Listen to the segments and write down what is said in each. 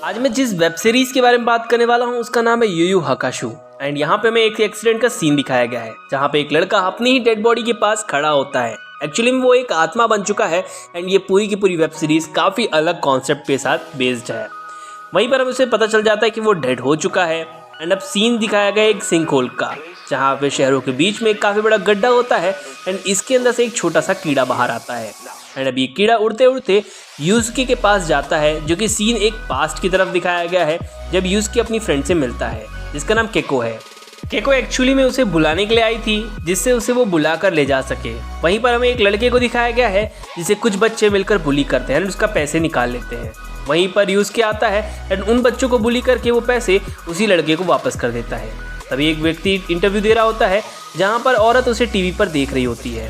आज मैं जिस वेब सीरीज के बारे में बात करने वाला हूँ उसका नाम है यू यू हकाशु। एंड यहाँ पे हमें एक एक्सीडेंट का सीन दिखाया गया है जहाँ पे एक लड़का अपनी ही डेड बॉडी के पास खड़ा होता है। एक्चुअली में वो एक आत्मा बन चुका है एंड ये पूरी की पूरी वेब सीरीज काफ़ी अलग कॉन्सेप्ट के साथ बेस्ड है। वहीं पर हमें उसे पता चल जाता है कि वो डेड हो चुका है। एंड अब सीन दिखाया गया एक सिंक होल का, जहाँ पे शहरों के बीच में काफ़ी बड़ा गड्ढा होता है एंड इसके अंदर से एक छोटा सा कीड़ा बाहर आता है। एंड अब ये कीड़ा उड़ते उड़ते यूस्के के पास जाता है, जो कि सीन एक पास्ट की तरफ दिखाया गया है जब यूस्के अपनी फ्रेंड से मिलता है जिसका नाम केको है। केको एक्चुअली में उसे बुलाने के लिए आई थी जिससे उसे वो बुला कर ले जा सके। वहीं पर हमें एक लड़के को दिखाया गया है जिसे कुछ बच्चे मिलकर बुली करते हैं और उसका पैसे निकाल लेते हैं। वहीं पर यूस्के आता है एंड उन बच्चों को बुली करके वो पैसे उसी लड़के को वापस कर देता है। तभी एक व्यक्ति इंटरव्यू दे रहा होता है जहाँ पर औरत उसे टीवी पर देख रही होती है।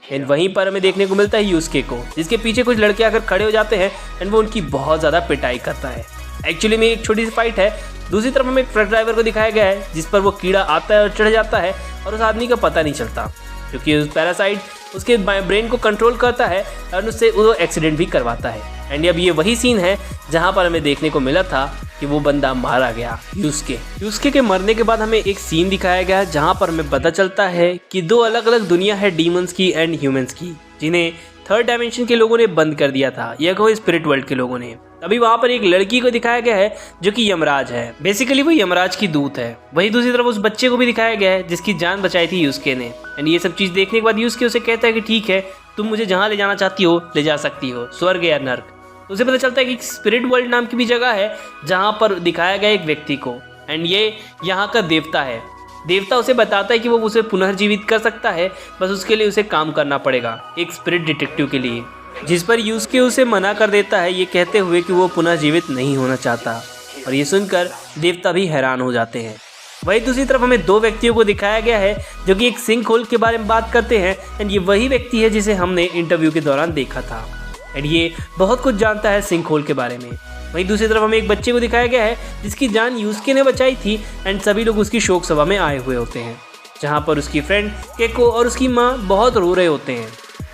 एंड वहीं पर हमें देखने को मिलता है यूस्के को, जिसके पीछे कुछ लड़के आकर खड़े हो जाते हैं एंड वो उनकी बहुत ज़्यादा पिटाई करता है। एक्चुअली में एक छोटी सी फाइट है। दूसरी तरफ हमें एक ट्रक ड्राइवर को दिखाया गया है जिस पर वो कीड़ा आता है और चढ़ जाता है और उस आदमी का पता नहीं चलता, क्योंकि उस पैरासाइट उसके ब्रेन को कंट्रोल करता है और उससे वो एक्सीडेंट भी करवाता है। एंड अब ये वही सीन है जहाँ पर हमें देखने को मिला था कि वो बंदा मारा गया यूस्के के मरने के बाद हमें एक सीन दिखाया गया है जहाँ पर हमें पता चलता है कि दो अलग अलग दुनिया है डीमंस की एंड ह्यूमंस की, जिन्हें थर्ड डायमेंशन के लोगों ने बंद कर दिया था, यह कहो स्पिरिट वर्ल्ड के लोगों ने। अभी वहाँ पर एक लड़की को दिखाया गया है जो कि यमराज है। बेसिकली वो यमराज की दूत है। वहीं दूसरी तरफ उस बच्चे को भी दिखाया गया है जिसकी जान बचाई थी यूस्के ने। एंड ये सब चीज़ देखने के बाद यूस्के उसे कहता है कि ठीक है, तुम मुझे जहाँ ले जाना चाहती हो ले जा सकती हो, स्वर्ग या नर्क। तो उसे पता चलता है कि स्पिरिट वर्ल्ड नाम की भी जगह है जहाँ पर दिखाया गया एक व्यक्ति को, एंड ये यहाँ का देवता है। देवता उसे बताता है कि वो उसे पुनर्जीवित कर सकता है, बस उसके लिए उसे काम करना पड़ेगा एक स्पिरिट डिटेक्टिव के लिए, जिस पर यूस्के उसे मना कर देता है, ये कहते हुए कि वो पुनर्जीवित नहीं होना चाहता। और ये सुनकर देवता भी हैरान हो जाते हैं। वहीं दूसरी तरफ हमें दो व्यक्तियों को दिखाया गया है जो कि एक सिंक होल के बारे में बात करते हैं एंड ये वही व्यक्ति है जिसे हमने इंटरव्यू के दौरान देखा था एंड ये बहुत कुछ जानता है सिंक होल के बारे में। वहीं दूसरी तरफ हमें एक बच्चे को दिखाया गया है जिसकी जान यूस्के ने बचाई थी एंड सभी लोग उसकी शोक सभा में आए हुए होते हैं, जहाँ पर उसकी फ्रेंड केको और उसकी माँ बहुत रो रहे होते हैं।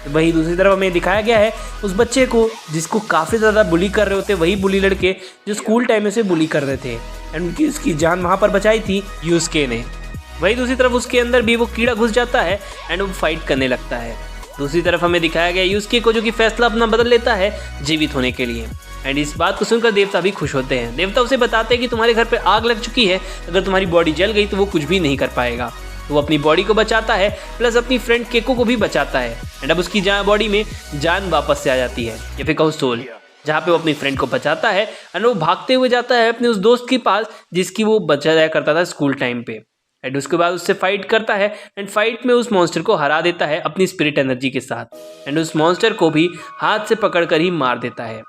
वहीं दूसरी तरफ हमें दिखाया गया है उस बच्चे को जिसको काफ़ी ज़्यादा बुली कर रहे होते, वही बुली लड़के जो स्कूल टाइम में से बुली कर रहे थे एंड उनकी उसकी जान वहाँ पर बचाई थी यूस्के ने। वहीं दूसरी तरफ उसके अंदर भी वो कीड़ा घुस जाता है एंड वो फाइट करने लगता है। दूसरी तरफ हमें दिखाया गया यूस्के को जो कि फैसला अपना बदल लेता है जीवित होने के लिए। एंड इस बात को सुनकर देवता भी खुश होते हैं। देवता उसे बताते हैं कि तुम्हारे घर पे आग लग चुकी है, अगर तुम्हारी बॉडी जल गई तो वो कुछ भी नहीं कर पाएगा। तो वो अपनी बॉडी को बचाता है प्लस अपनी फ्रेंड केको को भी बचाता है एंड अब उसकी बॉडी में जान वापस से आ जाती है, या फिर कहो सोल, जहाँ पे वो अपनी फ्रेंड को बचाता है एंड वो भागते हुए जाता है अपने उस दोस्त के पास जिसकी वो बचा जाया करता था स्कूल टाइम पे। एंड उसके बाद उससे फाइट करता है एंड फाइट में उस मॉन्स्टर को हरा देता है अपनी स्पिरिट एनर्जी के साथ एंड उस मॉन्स्टर को भी हाथ से पकड़ कर ही मार देता है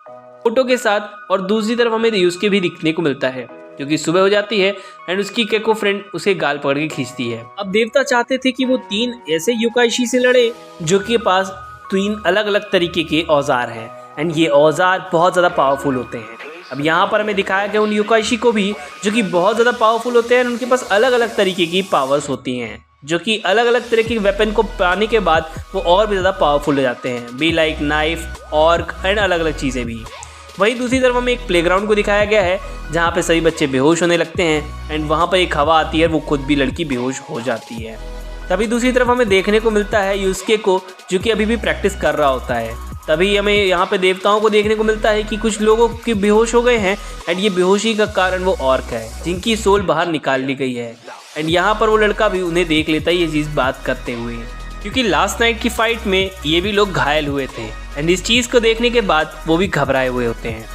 फोटो के साथ। और दूसरी तरफ हमें यूस्के भी दिखने को मिलता है, क्योंकि सुबह हो जाती है एंड उसकी केको फ्रेंड उसे गाल पकड़ के खींचती है। अब देवता चाहते थे कि वो 3 ऐसे युकाइशी से लड़े जो के पास 3 अलग अलग तरीके के औजार हैं एंड ये औजार बहुत ज़्यादा पावरफुल होते हैं। अब यहाँ पर हमें दिखाया गया उन युकाइशी को भी जो कि बहुत ज़्यादा पावरफुल होते हैं, उनके पास अलग अलग तरीके की पावर्स होती हैं, जो कि अलग अलग तरह के वेपन को पाने के बाद वो और भी ज़्यादा पावरफुल हो जाते हैं, be like knife, orc and अलग अलग चीज़ें भी। वहीं दूसरी तरफ हमें एक प्लेग्राउंड को दिखाया गया है जहाँ पे सभी बच्चे बेहोश होने लगते हैं एंड वहाँ पर एक हवा आती है, वो खुद भी लड़की बेहोश हो जाती है। तभी दूसरी तरफ हमें देखने को मिलता है यूस्के को जो कि अभी भी प्रैक्टिस कर रहा होता है। तभी हमें यहाँ पे देवताओं को देखने को मिलता है कि कुछ लोगों के बेहोश हो गए हैं एंड ये बेहोशी का कारण वो ऑर्क है जिनकी सोल बाहर निकाल ली गई है। एंड यहाँ पर वो लड़का भी उन्हें देख लेता है ये चीज़ बात करते हुए, क्योंकि लास्ट नाइट की फाइट में ये भी लोग घायल हुए थे एंड इस चीज़ को देखने के बाद वो भी घबराए हुए होते हैं।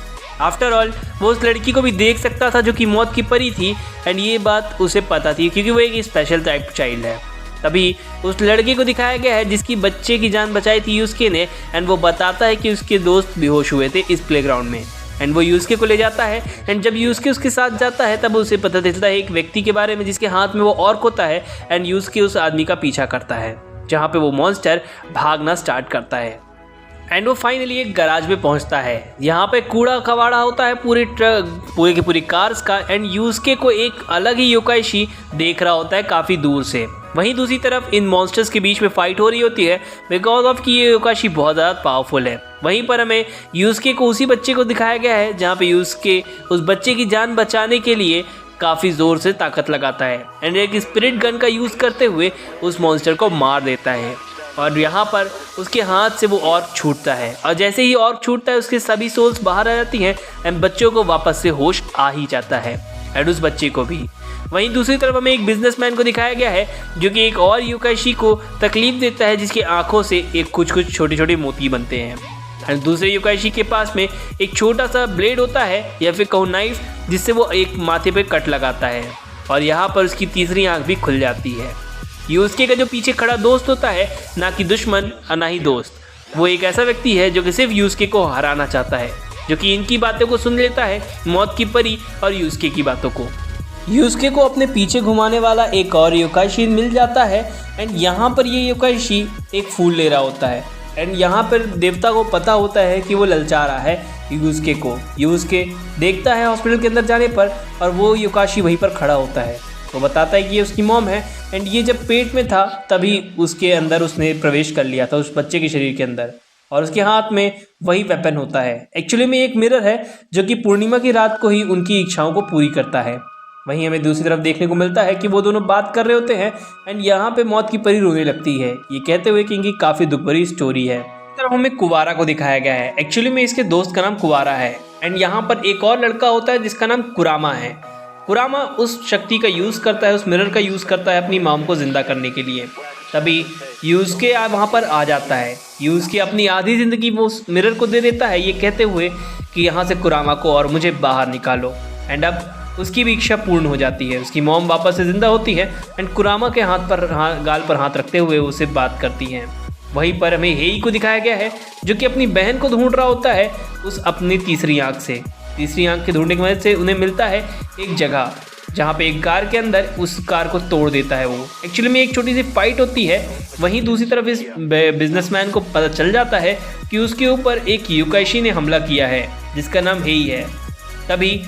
आफ्टर ऑल वो उस लड़की को भी देख सकता था जो कि मौत की परी थी एंड ये बात उसे पता थी क्योंकि वो एक स्पेशल टाइप चाइल्ड है। तभी उस लड़के को दिखाया गया है जिसकी बच्चे की जान बचाई थी यूस्के ने एंड वो बताता है कि उसके दोस्त बेहोश हुए थे इस प्लेग्राउंड में एंड वो यूस्के को ले जाता है एंड जब यूस्के उसके साथ जाता है तब उसे पता चलता है एक व्यक्ति के बारे में जिसके हाथ में वो ऑर्क होता है एंड यूस्के उस आदमी का पीछा करता है, जहाँ पे वो मॉन्स्टर भागना स्टार्ट करता है एंड वो फाइनली एक गैराज में पहुंचता है। यहाँ पे कूड़ा कबाड़ा होता है पूरे की पूरी कार्स का एंड यूस्के को एक अलग ही युकाइशी देख रहा होता है काफ़ी दूर से। वहीं दूसरी तरफ इन मॉन्स्टर्स के बीच में फाइट हो रही होती है बिकॉज ऑफ कि ये युकाशी बहुत ज़्यादा पावरफुल है। वहीं पर हमें यूस्के को उसी बच्चे को दिखाया गया है जहाँ पे यूस्के उस बच्चे की जान बचाने के लिए काफ़ी ज़ोर से ताकत लगाता है एंड एक स्पिरिट गन का यूज़ करते हुए उस मॉन्स्टर को मार देता है। और यहाँ पर उसके हाथ से वो ऑर्क छूटता है और जैसे ही ऑर्क छूटता है उसके सभी सोल्स बाहर आ जाती हैं एंड बच्चों को वापस से होश आ ही जाता है एंड उस बच्चे को भी। वहीं दूसरी तरफ हमें एक बिजनेसमैन को दिखाया गया है जो कि एक और युकाशी को तकलीफ देता है जिसकी आंखों से एक कुछ छोटे छोटे मोती बनते हैं एंड दूसरे युकाशी के पास में एक छोटा सा ब्लेड होता है या फिर कहूँ नाइफ जिससे वो एक माथे पे कट लगाता है और यहाँ पर उसकी तीसरी आंख भी खुल जाती है। यूस्के का जो पीछे खड़ा दोस्त होता है ना कि दुश्मन और ना ही दोस्त, वो एक ऐसा व्यक्ति है जो कि सिर्फ यूस्के को हराना चाहता है, जो कि इनकी बातों को सुन लेता है, मौत की परी और यूस्के की बातों को। यूस्के को अपने पीछे घुमाने वाला एक और युकाशी मिल जाता है एंड यहाँ पर ये युकाशी एक फूल ले रहा होता है एंड यहाँ पर देवता को पता होता है कि वो ललचा रहा है यूस्के को। यूस्के देखता है हॉस्पिटल के अंदर जाने पर और वो युकाशी वहीं पर खड़ा होता है। वो बताता है कि ये उसकी मॉम है एंड ये जब पेट में था तभी उसके अंदर उसने प्रवेश कर लिया था उस बच्चे के शरीर के अंदर और उसके हाथ में वही वेपन होता है। एक्चुअली में एक मिरर है जो कि पूर्णिमा की रात को ही उनकी इच्छाओं को पूरी करता है। वहीं हमें दूसरी तरफ देखने को मिलता है कि वो दोनों बात कर रहे होते हैं एंड यहाँ पे मौत की परी रोने लगती है, ये कहते हुए कि इनकी काफ़ी दुख भरी स्टोरी है। इस तरफ हमें कुवारा को दिखाया गया है। एक्चुअली में इसके दोस्त का नाम कुवारा है एंड यहाँ पर एक और लड़का होता है जिसका नाम कुरामा है। कुरामा उस शक्ति का यूज़ करता है, उस मिरर का यूज़ करता है अपनी मॉम को ज़िंदा करने के लिए। तभी यूस्के वहाँ पर आ जाता है। यूस्के अपनी आधी ज़िंदगी वो उस मिरर को दे देता है, ये कहते हुए कि यहाँ से कुरामा को और मुझे बाहर निकालो एंड अब उसकी भी इच्छा पूर्ण हो जाती है। उसकी मॉम वापस से ज़िंदा होती है एंड कुरामा के गाल पर हाथ रखते हुए उससे बात करती हैं। वहीं पर हमें हेई को दिखाया गया है जो कि अपनी बहन को ढूंढ रहा होता है उस अपनी तीसरी आंख से। तीसरी आंख के ढूंढने की वजह से उन्हें मिलता है एक जगह जहाँ पे एक कार के अंदर उस कार को तोड़ देता है वो। एक्चुअली में एक छोटी सी फाइट होती है। वहीं दूसरी तरफ इस बिजनेसमैन को पता चल जाता है कि उसके ऊपर एक युकाशी ने हमला किया है जिसका नाम हेई है। तभी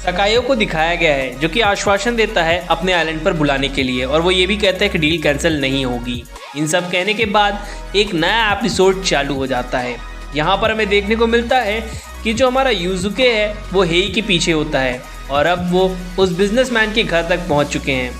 सकायो को दिखाया गया है जो कि आश्वासन देता है अपने आइलैंड पर बुलाने के लिए और वो ये भी कहता है कि डील कैंसिल नहीं होगी। इन सब कहने के बाद एक नया एपिसोड चालू हो जाता है। यहाँ पर हमें देखने को मिलता है कि जो हमारा यूजुके है वो हेई के पीछे होता है और अब वो उस बिजनेसमैन के घर तक पहुँच चुके हैं।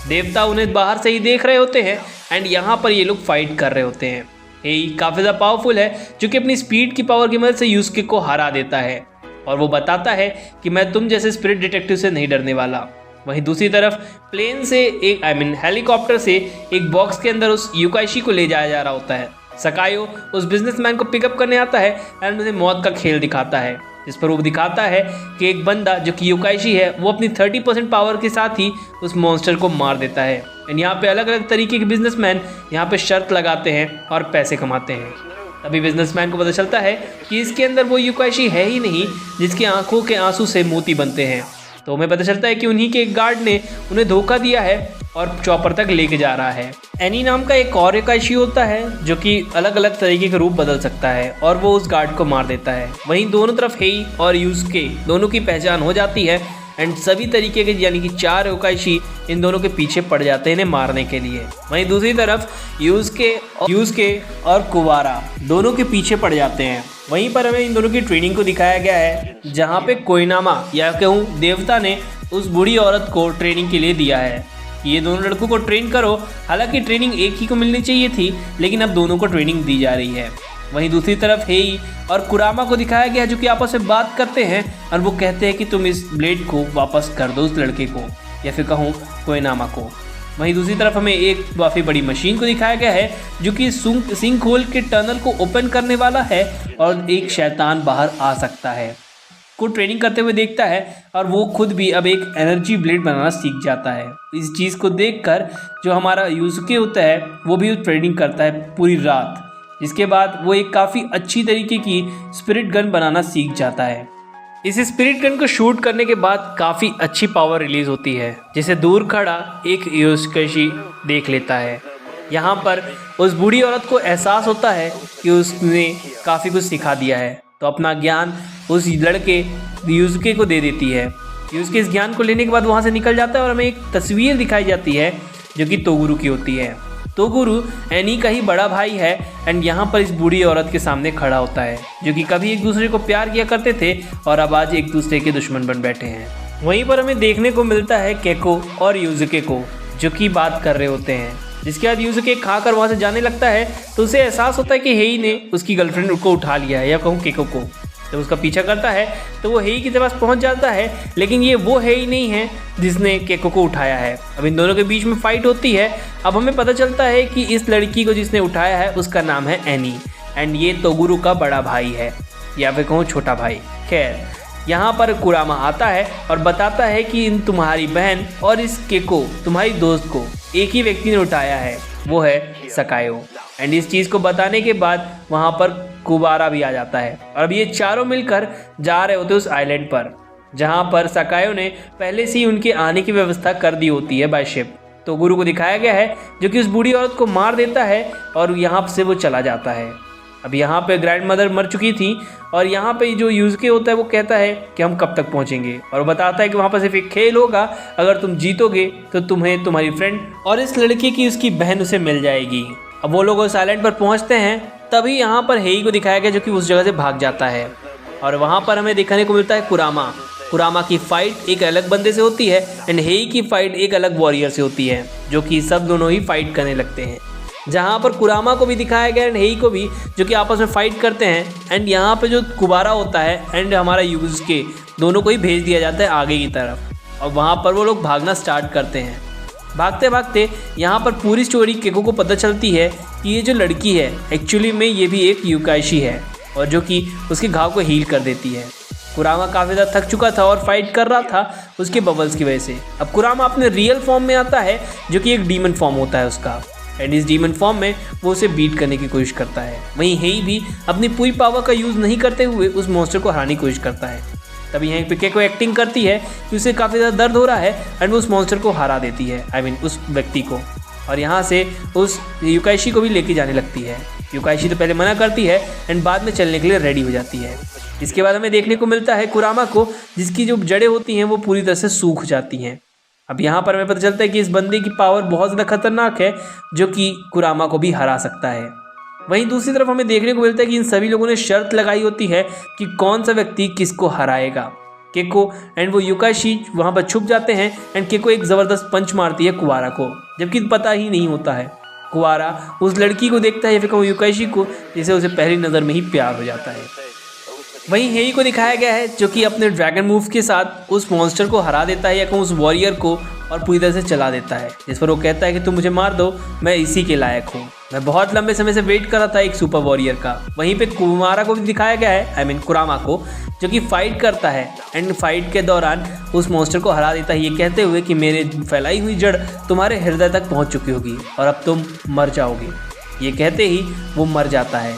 देवता उन्हें बाहर से ही देख रहे होते हैं एंड यहाँ पर ये लोग फाइट कर रहे होते हैं। हेई काफ़ी ज़्यादा पावरफुल है जो कि अपनी स्पीड की पावर की मदद से यूजुके को हरा देता है और वो बताता है कि मैं तुम जैसे स्पिरिट डिटेक्टिव से नहीं डरने वाला। वहीं दूसरी तरफ प्लेन से एक हेलीकॉप्टर से एक बॉक्स के अंदर उस युकाशी को ले जाया जा रहा होता है। सकायो उस बिजनेसमैन को पिकअप करने आता है एंड उन्हें मौत का खेल दिखाता है जिस पर वो दिखाता है कि एक बंदा जो कि युकाशी है वो अपनी 30% पावर के साथ ही उस मॉन्स्टर को मार देता है एंड यहाँ पे अलग अलग तरीके के बिजनेसमैन यहाँ पे शर्त लगाते हैं और पैसे कमाते हैं। तभी बिजनेसमैन को पता चलता है कि इसके अंदर वो युकाशी है ही नहीं जिसकी आंखों के आंसू से मोती बनते हैं। तो हमें पता चलता है कि उन्हीं के एक गार्ड ने उन्हें धोखा दिया है और चॉपर तक लेके जा रहा है। एनी नाम का एक और युकाशी होता है जो कि अलग अलग तरीके के रूप बदल सकता है और वो उस गार्ड को मार देता है। वहीं दोनों तरफ हेई और यूस्के दोनों की पहचान हो जाती है एंड सभी तरीके के यानी कि 4 युकाशी इन दोनों के पीछे पड़ जाते हैं इन्हें मारने के लिए। वहीं दूसरी तरफ यूस्के और कुवारा दोनों के पीछे पड़ जाते हैं। वहीं पर हमें इन दोनों की ट्रेनिंग को दिखाया गया है जहाँ पे कोइनामा या कहूँ देवता ने उस बूढ़ी औरत को ट्रेनिंग के लिए दिया है कि ये दोनों लड़कों को ट्रेन करो। हालांकि ट्रेनिंग एक ही को मिलनी चाहिए थी लेकिन अब दोनों को ट्रेनिंग दी जा रही है। वहीं दूसरी तरफ हेई और कुरामा को दिखाया गया है जो कि आपस में बात करते हैं और वो कहते हैं कि तुम इस ब्लेड को वापस कर दो उस लड़के को या फिर कहूँ कोइनामा को। वहीं दूसरी तरफ हमें एक काफ़ी बड़ी मशीन को दिखाया गया है जो कि सिंक होल के टनल को ओपन करने वाला है और एक शैतान बाहर आ सकता है को ट्रेनिंग करते हुए देखता है और वो खुद भी अब एक एनर्जी ब्लेड बनाना सीख जाता है। इस चीज़ को देखकर जो हमारा यूजुके होता है वो भी ट्रेनिंग करता है पूरी रात, जिसके बाद वो एक काफ़ी अच्छी तरीके की स्पिरिट गन बनाना सीख जाता है। इस स्पिरिट गन को शूट करने के बाद काफ़ी अच्छी पावर रिलीज़ होती है जिसे दूर खड़ा एक युकाशी देख लेता है। यहाँ पर उस बूढ़ी औरत को एहसास होता है कि उसने काफ़ी कुछ सिखा दिया है तो अपना ज्ञान उस लड़के यूजुके को दे देती है। यूजुके इस ज्ञान को लेने के बाद वहाँ से निकल जाता है और हमें एक तस्वीर दिखाई जाती है जो कि तोगुरु की होती है। तोगुरु एनी का ही बड़ा भाई है एंड यहाँ पर इस बूढ़ी औरत के सामने खड़ा होता है, जो कि कभी एक दूसरे को प्यार किया करते थे और अब आज एक दूसरे के दुश्मन बन बैठे हैं। वहीं पर हमें देखने को मिलता है केको और यूज़ुके को, जो कि बात कर रहे होते हैं। जिसके बाद यूज़ुके खाकर वहाँ से जाने लगता है तो उसे एहसास होता है कि हेई ने उसकी गर्लफ्रेंड को उठा लिया है, या कहूँ केको को। जब उसका पीछा करता है तो वो हेई के पास पहुंच जाता है, लेकिन ये वो हेई नहीं है जिसने केको को उठाया है। अब इन दोनों के बीच में फाइट होती है। अब हमें पता चलता है कि इस लड़की को जिसने उठाया है उसका नाम है एनी एंड ये तोगुरु का बड़ा भाई है, या फिर कहूँ छोटा भाई। खैर, यहाँ पर कुरामा आता है और बताता है कि इन तुम्हारी बहन और इस केको तुम्हारी दोस्त को एक ही व्यक्ति ने उठाया है, वो है सकायो। एंड इस चीज़ को बताने के बाद वहाँ पर कुबारा भी आ जाता है और अब ये चारों मिलकर जा रहे होते उस आइलैंड पर, जहाँ पर सकायो ने पहले से ही उनके आने की व्यवस्था कर दी होती है बाय शिप। तो गुरु को दिखाया गया है जो कि उस बूढ़ी औरत को मार देता है और यहाँ से वो चला जाता है। अब यहाँ पे ग्रैंड मदर मर चुकी थी और यहाँ पे जो यूज़ुके होता है वो कहता है कि हम कब तक पहुँचेंगे, और वो बताता है कि वहाँ पर सिर्फ एक खेल होगा, अगर तुम जीतोगे तो तुम्हें तुम्हारी फ्रेंड और इस लड़के की उसकी बहन उसे मिल जाएगी। अब वो लोग उस आइलैंड पर पहुँचते हैं, तभी यहाँ पर हेई को दिखाया गया जो कि उस जगह से भाग जाता है और वहाँ पर हमें देखने को मिलता है कुरामा की फाइट एक अलग बंदे से होती है एंड हेई की फाइट एक अलग वॉरियर से होती है, जो कि सब दोनों ही फाइट करने लगते हैं। जहाँ पर कुरामा को भी दिखाया गया एंड हेई को भी, जो कि आपस में फाइट करते हैं। एंड यहाँ पे जो कुबारा होता है एंड हमारा यूज़ुके, दोनों को ही भेज दिया जाता है आगे की तरफ और वहाँ पर वो लोग भागना स्टार्ट करते हैं। भागते भागते यहाँ पर पूरी स्टोरी केको को पता चलती है कि ये जो लड़की है एक्चुअली में ये भी एक युकाइशी है और जो कि उसके घाव को हील कर देती है। कुरामा काफ़ी ज़्यादा थक चुका था और फाइट कर रहा था उसके बबल्स की वजह से। अब कुरामा अपने रियल फॉर्म में आता है जो कि एक डीमन फॉर्म होता है उसका, एंड इस डीमन फॉर्म में वो उसे बीट करने की कोशिश करता है। वहीं हेई भी अपनी पूरी पावर का यूज़ नहीं करते हुए उस मॉन्स्टर को हराने की कोशिश करता है। तभी यहाँ पे केको एक्टिंग करती है कि उसे काफ़ी ज़्यादा दर्द हो रहा है एंड वो उस मॉन्स्टर को हरा देती है, उस व्यक्ति को, और यहाँ से उस युकाइशी को भी लेके जाने लगती है। युकाइशी तो पहले मना करती है एंड बाद में चलने के लिए रेडी हो जाती है। इसके बाद हमें देखने को मिलता है कुरामा को, जिसकी जो जड़ें होती हैं वो पूरी तरह से सूख जाती हैं। अब यहाँ पर हमें पता चलता है कि इस बंदे की पावर बहुत ज़्यादा खतरनाक है, जो कि कुरामा को भी हरा सकता है। वहीं दूसरी तरफ हमें देखने को मिलता है कि इन सभी लोगों ने शर्त लगाई होती है कि कौन सा व्यक्ति किसको हराएगा। केको एंड वो युकाइशी वहाँ पर छुप जाते हैं एंड केको एक ज़बरदस्त पंच मारती है कुवारा को, जबकि पता ही नहीं होता है। कुवारा उस लड़की को देखता है या फिर वो युकाइशी को, जिसे उसे पहली नज़र में ही प्यार हो जाता है। वहीं हेई को दिखाया गया है जो कि अपने ड्रैगन मूव के साथ उस मॉन्स्टर को हरा देता है या उस वॉरियर को, और पूरी तरह से चला देता है। जिस पर वो कहता है कि तुम मुझे मार दो, मैं इसी के लायक हूँ, मैं बहुत लंबे समय से वेट कर रहा था एक सुपर वॉरियर का। वहीं पे कुमारा को भी दिखाया गया है, कुरामा को, जो कि फाइट करता है एंड फाइट के दौरान उस मॉन्स्टर को हरा देता है, ये कहते हुए कि मेरे फैलाई हुई जड़ तुम्हारे हृदय तक पहुँच चुकी होगी और अब तुम मर जाओगे। ये कहते ही वो मर जाता है।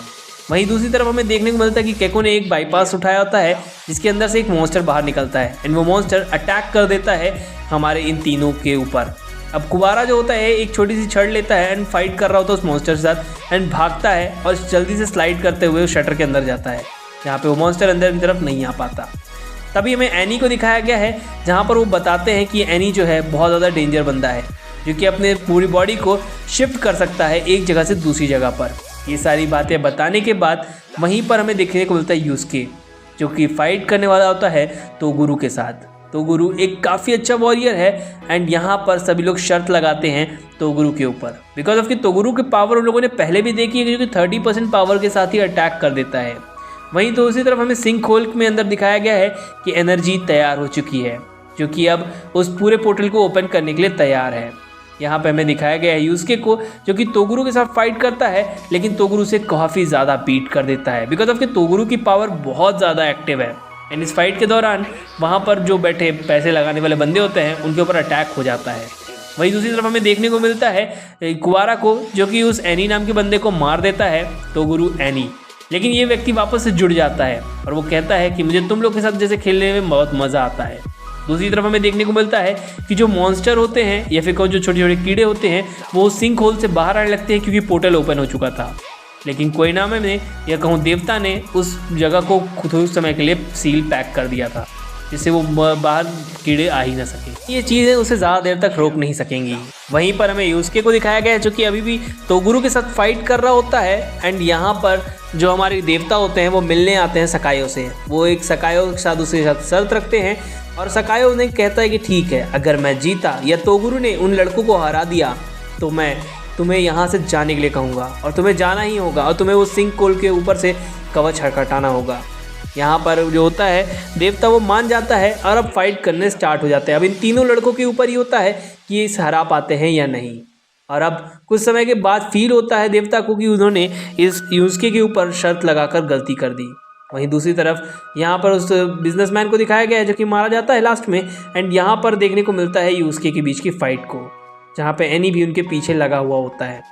वहीं दूसरी तरफ हमें देखने को मिलता है कि केको ने एक बाईपास उठाया होता है, जिसके अंदर से एक मॉन्स्टर बाहर निकलता है एंड वो मॉन्स्टर अटैक कर देता है हमारे इन तीनों के ऊपर। अब कुबारा जो होता है एक छोटी सी छड़ लेता है एंड फाइट कर रहा होता है उस मॉन्स्टर के साथ एंड भागता है और जल्दी से स्लाइड करते हुए उस शटर के अंदर जाता है, जहाँ पे वो मॉन्स्टर अंदर की तरफ नहीं आ पाता। तभी हमें एनी को दिखाया गया है, जहाँ पर वो बताते हैं कि एनी जो है बहुत ज़्यादा डेंजर बंदा है, जो कि अपने पूरी बॉडी को शिफ्ट कर सकता है एक जगह से दूसरी जगह पर। ये सारी बातें बताने के बाद वहीं पर हमें देखने को मिलता है यूज़ुके, जो कि फाइट करने वाला होता है तोगुरु के साथ। तोगुरु एक काफ़ी अच्छा वॉरियर है एंड यहाँ पर सभी लोग शर्त लगाते हैं तोगुरु के ऊपर, बिकॉज ऑफ कि तोगुरु की पावर उन लोगों ने पहले भी देखी है, जो कि 30% पावर के साथ ही अटैक कर देता है। वहीं दूसरी तरफ हमें सिंक होल में अंदर दिखाया गया है कि एनर्जी तैयार हो चुकी है, जो कि अब उस पूरे पोर्टल को ओपन करने के लिए तैयार है। यहाँ पे हमें दिखाया गया है यूज़ुके को, जो कि तोगुरु के साथ फाइट करता है, लेकिन तोगुरु से काफ़ी ज़्यादा बीट कर देता है, बिकॉज ऑफ कि तोगुरु की पावर बहुत ज़्यादा एक्टिव है। एंड इस फाइट के दौरान वहाँ पर जो बैठे पैसे लगाने वाले बंदे होते हैं उनके ऊपर अटैक हो जाता है। वहीं दूसरी तरफ हमें देखने को मिलता है कुवारा को, जो कि उस एनी नाम के बंदे को मार देता है, तोगुरु एनी, लेकिन ये व्यक्ति वापस से जुड़ जाता है और वो कहता है कि मुझे तुम लोग के साथ जैसे खेलने में बहुत मज़ा आता है। दूसरी तरफ हमें देखने को मिलता है कि जो मॉन्स्टर होते हैं या फिर जो छोटे छोटे कीड़े होते हैं वो सिंक होल से बाहर आने लगते हैं, क्योंकि पोर्टल ओपन हो चुका था। लेकिन कोइनामे ने या कहूँ देवता ने उस जगह को कुछ समय के लिए सील पैक कर दिया था। जिससे वो बाहर कीड़े आ ही ना सके। ये चीज़ें उसे ज़्यादा देर तक रोक नहीं सकेंगी। वहीं पर हमें यूस्के को दिखाया गया है जो कि अभी भी तोगुरु के साथ फाइट कर रहा होता है। एंड यहाँ पर जो हमारे देवता होते हैं वो मिलने आते हैं सकायो से। वो एक सकायो के साथ उसके साथ शर्त रखते हैं और सकायो उन्हें कहता है कि ठीक है, अगर मैं जीता या तोगुरु ने उन लड़कों को हरा दिया तो मैं तुम्हें यहाँ से जाने के लिए कहूँगा और तुम्हें जाना ही होगा और तुम्हें वो सिंक कोल के ऊपर से कवच हटाना होगा। यहाँ पर जो होता है देवता वो मान जाता है और अब फाइट करने स्टार्ट हो जाते हैं। अब इन तीनों लड़कों के ऊपर ही होता है कि ये इस हरा पाते हैं या नहीं। और अब कुछ समय के बाद फील होता है देवता को कि उन्होंने इस यूस्के के ऊपर शर्त लगाकर गलती कर दी। वहीं दूसरी तरफ यहाँ पर उस बिजनेसमैन को दिखाया गया है जो कि मारा जाता है लास्ट में। एंड यहाँ पर देखने को मिलता है यूस्के के बीच की फाइट को, जहाँ पे एनी भी उनके पीछे लगा हुआ होता है।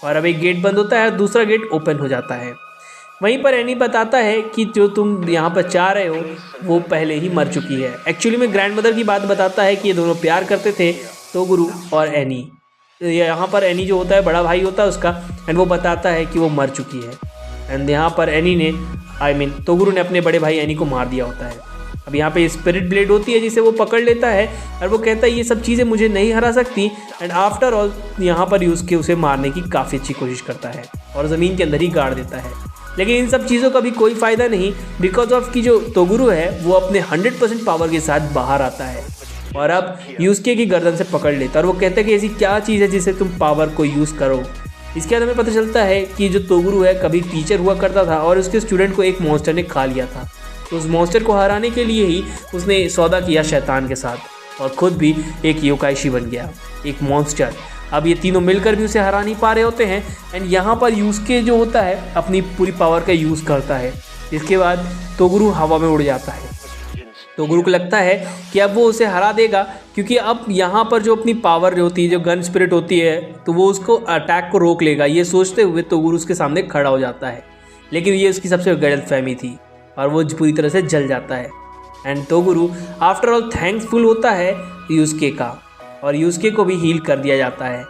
और अब एक गेट बंद होता है, दूसरा गेट ओपन हो जाता है। वहीं पर एनी बताता है कि जो तुम यहाँ पर चाह रहे हो वो पहले ही मर चुकी है। एक्चुअली में ग्रैंड मदर की बात बताता है कि ये दोनों प्यार करते थे, तोगुरु और एनी। यहाँ पर एनी जो होता है बड़ा भाई होता है उसका, एंड वो बताता है कि वो मर चुकी है। एंड यहाँ पर एनी ने तोगुरु ने अपने बड़े भाई एनी को मार दिया होता है। अब यहाँ पे स्पिरिट ब्लेड होती है जिसे वो पकड़ लेता है और वो कहता है ये सब चीज़ें मुझे नहीं हरा सकती। एंड आफ्टर ऑल यहाँ पर यूस्के उसे मारने की काफ़ी अच्छी कोशिश करता है और ज़मीन के अंदर ही गाड़ देता है। लेकिन इन सब चीज़ों का भी कोई फ़ायदा नहीं, बिकॉज ऑफ कि जो तोगुरु है वो अपने 100% पावर के साथ बाहर आता है और अब यूस्के की गर्दन से पकड़ लेता है और वो कहता है कि ऐसी क्या चीज़ है जिसे तुम पावर को यूज़ करो। इसके बाद हमें पता चलता है कि जो तोगुरु है कभी टीचर हुआ करता था और उसके स्टूडेंट को एक मॉन्स्टर ने खा लिया था। तो उस मॉन्स्टर को हराने के लिए ही उसने सौदा किया शैतान के साथ और ख़ुद भी एक योकाइशी बन गया, एक मॉन्स्टर। अब ये तीनों मिलकर भी उसे हरा नहीं पा रहे होते हैं। एंड यहाँ पर यूस्के जो होता है अपनी पूरी पावर का यूज़ करता है। इसके बाद तोगुरु हवा में उड़ जाता है। तोगुरु को लगता है कि अब वो उसे हरा देगा, क्योंकि अब यहाँ पर जो अपनी पावर जो होती है, जो गन स्पिरिट होती है, तो वो उसको अटैक को रोक लेगा। ये सोचते हुए तोगुरु उसके सामने खड़ा हो जाता है, लेकिन ये उसकी सबसे गलतफहमी थी और वो पूरी तरह से जल जाता है। एंड तोगुरु आफ्टर ऑल थैंक्सफुल होता है यूस्के का और यूस्के को भी हील कर दिया जाता है।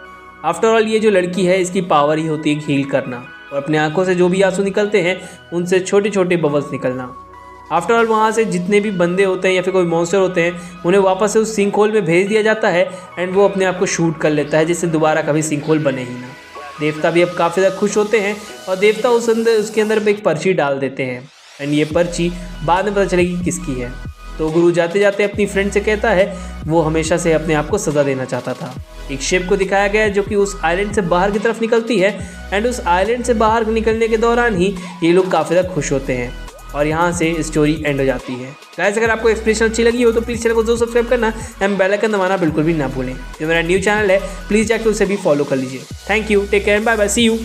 आफ्टर ऑल ये जो लड़की है इसकी पावर ही होती है हील करना और अपने आंखों से जो भी आंसू निकलते हैं उनसे छोटे छोटे बबल्स निकलना। आफ्टर ऑल वहाँ से जितने भी बंदे होते हैं या फिर कोई मॉन्स्टर होते हैं उन्हें वापस से उस सिंक होल में भेज दिया जाता है एंड वो अपने आप को शूट कर लेता है जिससे दोबारा कभी सिंक होल बने ही ना। देवता भी अब काफ़ी ज़्यादा खुश होते हैं और देवता उसके अंदर एक पर्ची डाल देते हैं एंड ये पर्ची बाद में पता चलेगी किसकी है। तो गुरु जाते जाते अपनी फ्रेंड से कहता है वो हमेशा से अपने आप को सज़ा देना चाहता था। एक शिप को दिखाया गया है जो कि उस आइलैंड से बाहर की तरफ निकलती है एंड उस आइलैंड से बाहर निकलने के दौरान ही ये लोग काफ़ी ज़्यादा खुश होते हैं और यहाँ से स्टोरी एंड हो जाती है। गाइस अगर आपको एक्सप्रेशन अच्छी लगी हो तो प्लीज़ चैनल को जरूर सब्सक्राइब करना एंड बेल आइकन दबाना बिल्कुल भी ना भूलें। जो मेरा न्यू चैनल है प्लीज़ जाकर उसे भी फॉलो कर लीजिए। Thank you, take care, bye bye, see you.